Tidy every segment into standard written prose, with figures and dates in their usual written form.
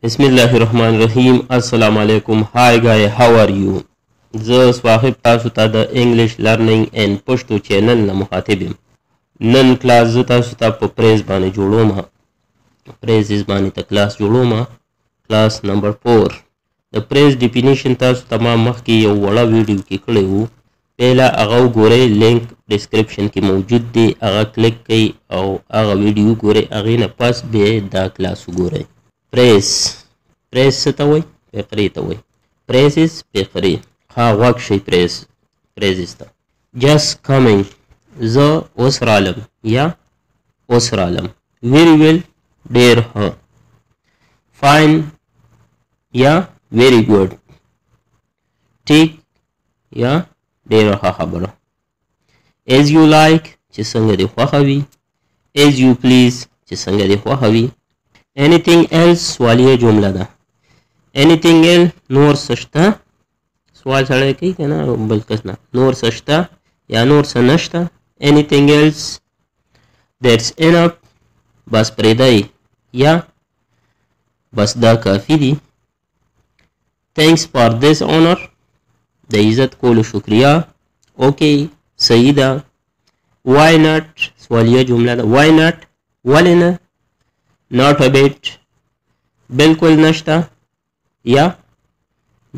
बिस्मिल्लाहिर्रहमानिर्रहीम अस्सलाम वालेकुम। Hi guys, how are you? ज स्वाहिब तासु ता द English learning and Pashto channel न मुखातिब یم। नन क्लास ज तासु ता په پریز باندې جوړوم پریز باندې ته क्लास جوړوم class number 4 د پریز ډیفینیشن تاسو تمام مخ کې یو وړه ویډیو کې کړی وو، پهلا هغه وګورئ، لینک ډسکرپشن کې موجود دی، هغه کلیک کړئ او هغه ویډیو ګورئ، هغې نه پس بیا دا کلاس وګورئ. پریس څه ته وایي؟ فقرې ته وایي. پریسز فقرې، ها غوږ شئ پریزز ته. جسٹ کمینګ، زه اوس رالم یا اوس رالم. ویری ویل، ډېر ښه. فاین یا ویری ګوډ. ټیک یا ډېره ښه خبره. ایز یو لایک، چې څنګه دې خوښه وي. ایز یو پلیز، چې څنګه دې خوښه وي. anything else سوالیه جمله ده. anything else نور څه شته؟ سوال سړی کوي که نه، بل کس نه. نور څه شته یا نور څه نشته. anything else that's enough، بس پرېږدی یا بس دا کافي دي. thanks for this honor، د عزت کولو شکریه. اوکې صحیح ده. why not سوالیه جمله ده. why not، ولې نه. not a bit، بالکل نشته یا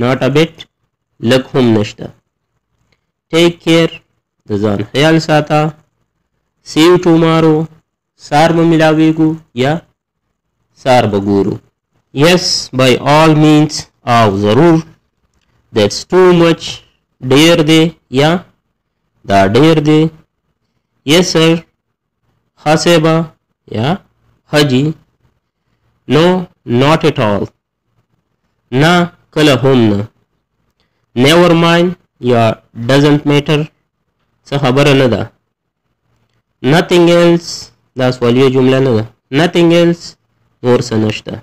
not a bit لږ هم نشته. take care، د ځان خیال ساته. see you tomorrow، سار به ملاویږو یا سار به ګورو. yes by all means، او ضرور. that's too much، ډیر دی یا دا ډیر دی. yes sir، ښه صیبه یا حجی. no not at all، نه کله هم نه. never mind یا doesn't matter، څه خبره نه ده. nothing else، دا سوالیه جمله نه ده. nothing else نور څه نشته.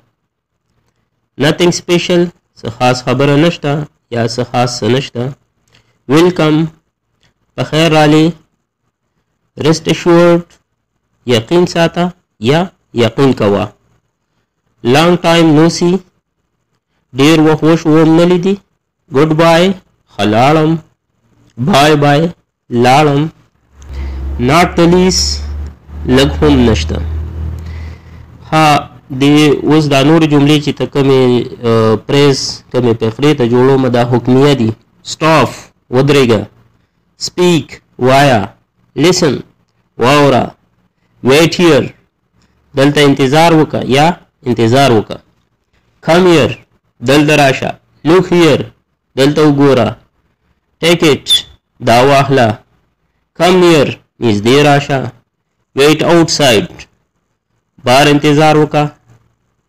nothing special، څه خاص خبره نشته یا څه خاص څه نشته. welcome، په خیر رالی. rest assured، یقین ساته یا یقین کوه. long time no see، ډیر وخت وشو نه لیدي. good bye، ښه لاړم. bye bye، لاړم. not the least، لږ هم نشته. ها د اوس دا نور جملې چې ته کومې پریس کومې فقرې ته جوړوم دا حکمیه دي. stop، ودرېږه. speak، وایه. listen، واوره. wait here، دلته انتظار وکړه یا انتظار وکړه. come here، دلته راشه. look here، دلته وګوره. take it، دا واخله. come here، نږدې راشه. wait outside، بار انتظار وکړه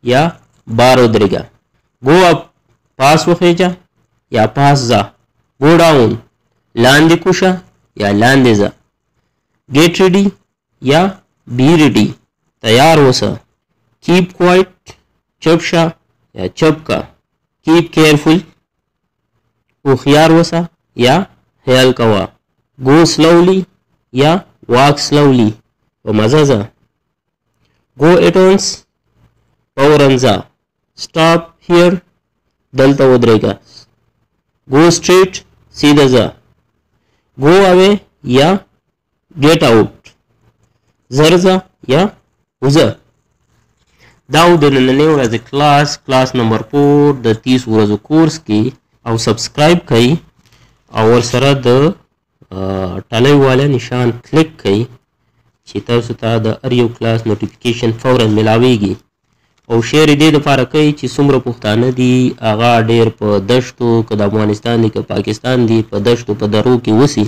یا بار ودرېږه. go up، پاس وخیجه یا پاس ځه. go down، لاندې کوشه یا لاندې ځه. get ready یا be ready، تیار اوسه. keep quiet، چپ شه یا چپ کا. keep careful، هوښیار اوسه یا خیال کوه. go slowly یا walk slowly، په مزه ځه. go at once، فوراً ځه. stop here، دلته ودرېږه. go straight، سیده ځه. go away یا get out، زر ځه یا وځه. دا د نننۍ ورځې کلاس نمبر 4 د 30 ورځو کورس کې، او سبسکرایب کړئ او ورسره د ټلۍ والا نشان کلیک کړئ چې تاسو ته د هر یو کلاس نوټیفیکیشن فورا ملاویږي. او شیر دې دپاره کوئ چې څومره پښتانه دي هغه ډېر په دشتو، که د افغانستان دي که پاکستان دي، په دشتو په درو کې اوسي.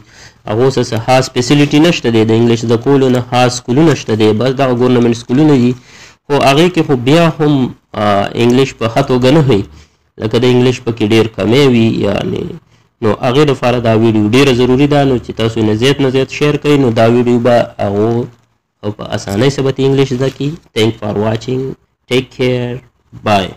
هغو څه خاص فیسیلیټي نشته دی د انګلیش زده کولو نه، خاص سکولونه شته دی، بس دغه ګورنمنټ سکولونه دي. خو هغې کې خو بیا هم انګلیش په ښه توګه نه وي، لکه د انګلیش پکې ډېر کمی وي یعنې. نو هغې دپاره دا ویډیو ډېره ضروري ده، نو چې تاسو نه زیات شیر کړئ نو دا ویډیو به هغو په اسانۍ سره به انګلیش زده کړي. thank for watching، take care، bye.